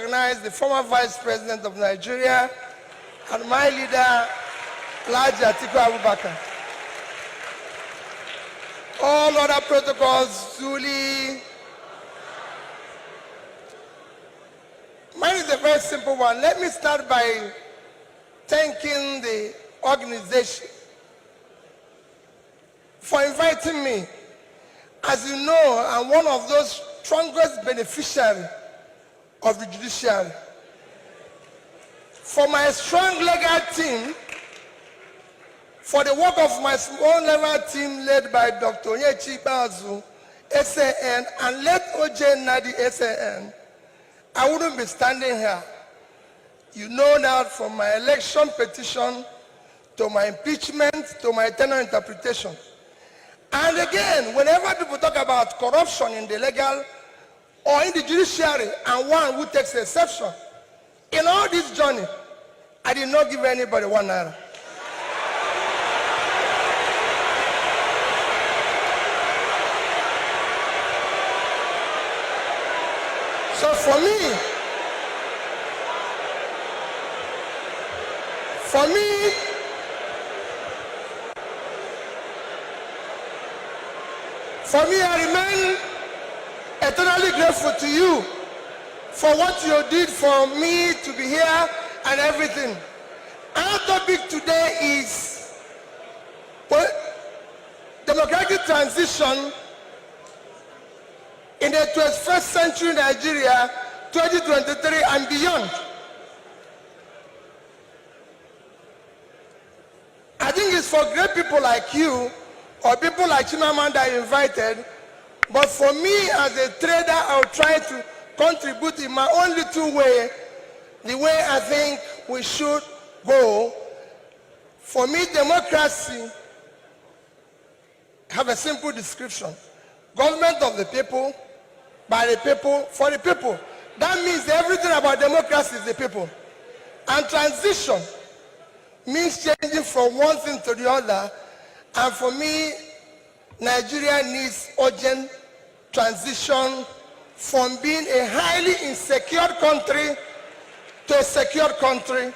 recognize the former Vice President of Nigeria and my leader, Alhaji Atiku Abubakar. All other protocols duly. Mine is a very simple one. Let me start by thanking the organization for inviting me. As you know, I'm one of those strongest beneficiaries of the judiciary. For my strong legal team, for the work of my small level team led by Dr. Onyechi Bazu, SAN, and led OJ Nadi, SAN, I wouldn't be standing here. You know that from my election petition to my impeachment to my tenure interpretation. And again, whenever people talk about corruption in the legal or in the judiciary, and one who takes exception, in all this journey, I did not give anybody 1 naira. So for me, I remain eternally grateful to you for what you did for me to be here and everything. Our topic today is democratic transition in the 21st century Nigeria, 2023 and beyond. I think it's for great people like you or people like Chimamanda I invited, but for me as a trader, I'll try to contribute in my own little way, the way I think we should go. For me, democracy have a simple description. Government of the people, by the people, for the people. That means everything about democracy is the people. And transition means changing from one thing to the other. And for me, Nigeria needs urgent transition from being a highly insecure country to a secure country,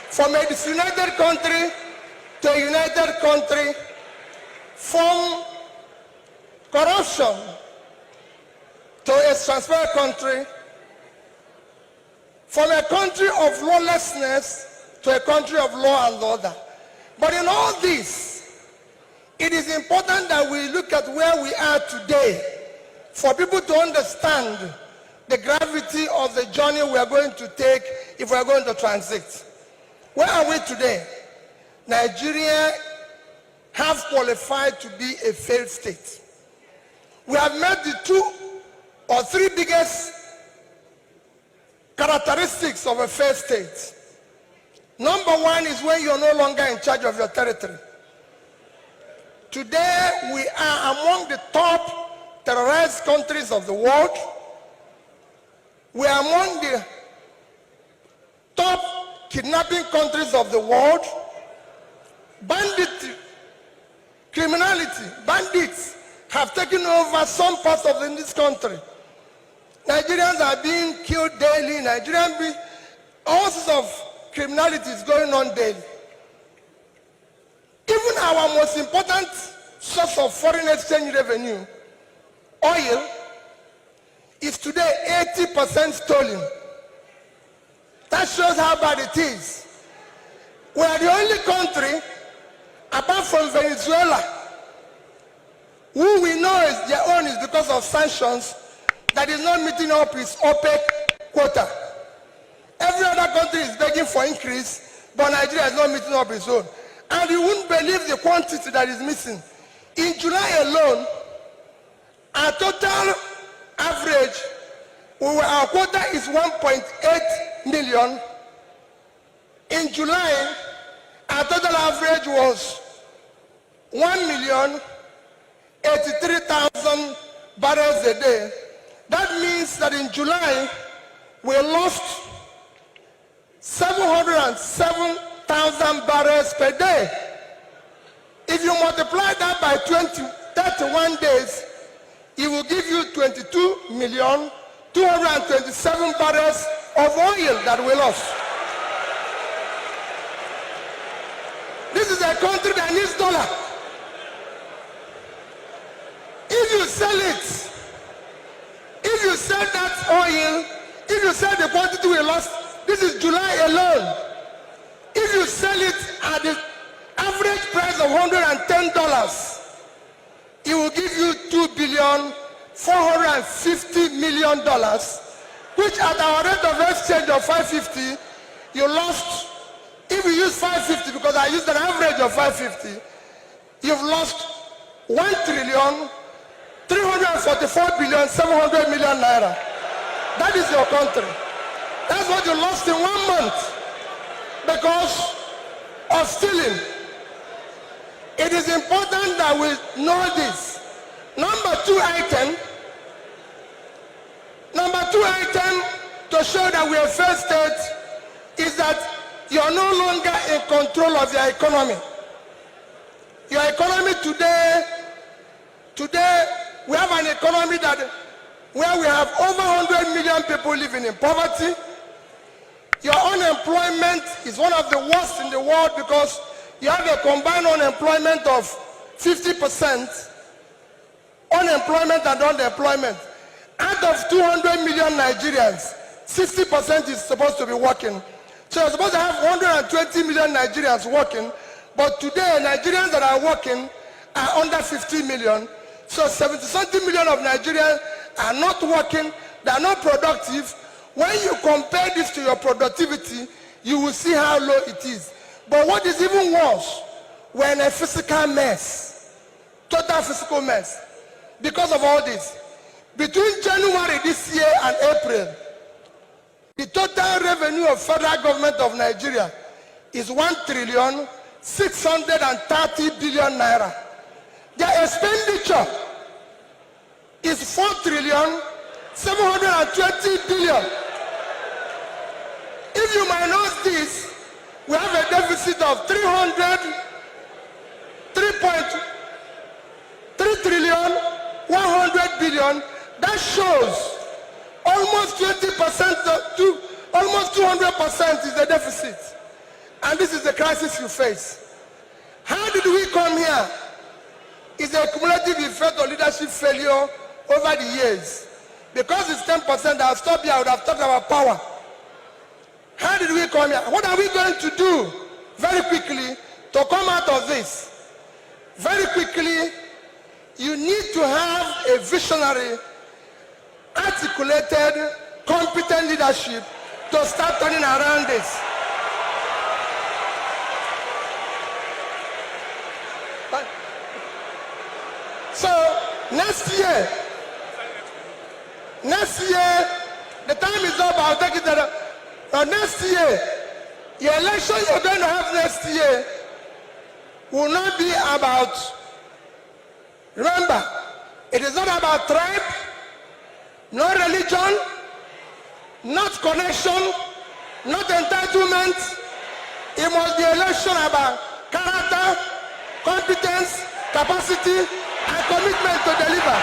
from a disunited country to a united country, from corruption to a transparent country, from a country of lawlessness to a country of law and order. But in all this, it is important that we look at where we are today for people to understand the gravity of the journey we are going to take if we are going to transit. Where are we today? Nigeria has qualified to be a failed state. We have met the 2 or 3 biggest characteristics of a failed state. Number 1 is when you're no longer in charge of your territory. Today, we are among the top terrorized countries of the world. We are among the top kidnapping countries of the world. Banditry, criminality, bandits have taken over some parts of this country. Nigerians are being killed daily. All sorts of criminality is going on daily. Even our most important source of foreign exchange revenue, oil, is today 80% stolen. That shows how bad it is. We are the only country, apart from Venezuela, who we know is their own is because of sanctions, that is not meeting up its OPEC quota. Every other country is begging for increase, but Nigeria is not meeting up its own. And you wouldn't believe the quantity that is missing. In July alone, our total average, our quota is 1.8 million. In July, our total average was 1,083,000 barrels a day. That means that in July, we lost 707,000 barrels per day. If you multiply that by 31 days, it will give you 22,227,000 barrels of oil that we lost. This is a country that needs dollar. If you sell it, if you sell that oil, if you sell the quantity we lost, this is July alone. If you sell it at the average price of $110, it will give you $2,450,000,000, which at our rate of exchange of 550, you lost. If you use 550, because I used an average of 550, you've lost 1,344,700,000,000 naira. That is your country. That's what you lost in 1 month because of stealing. It is important that we know this. Number two item to show that we are first state is that you are no longer in control of your economy. Your economy today, we have an economy where we have over 100 million people living in poverty. Your unemployment is one of the worst in the world because you have a combined unemployment of 50%, unemployment and underemployment. Out of 200 million Nigerians, 60% is supposed to be working. So you're supposed to have 120 million Nigerians working, but today Nigerians that are working are under 50 million. So 70-something million of Nigerians are not working, they are not productive. When you compare this to your productivity, you will see how low it is. But what is even worse, we're in a physical mess, total physical mess. Because of all this, between January this year and April, the total revenue of federal government of Nigeria is 1,630,000,000,000 naira. Their expenditure is 4,720,000,000,000. If you minus this, we have a deficit of 3,100,000,000,000. That shows almost 20% to almost 200% is the deficit. And this is the crisis you face. How did we come here? It's a cumulative effect of leadership failure over the years. Because it's 10%, I'll stop here, I would have talked about power. How did we come here? What are we going to do very quickly to come out of this? Very quickly, you need to have a visionary, articulated, competent leadership to start turning around this. So next year, the time is up. I'll take it that next year, the election you're going to have next year will not be about, remember, it is not about tribe, no religion, not connection, not entitlement. It must be election about character, competence, capacity, and commitment to deliver.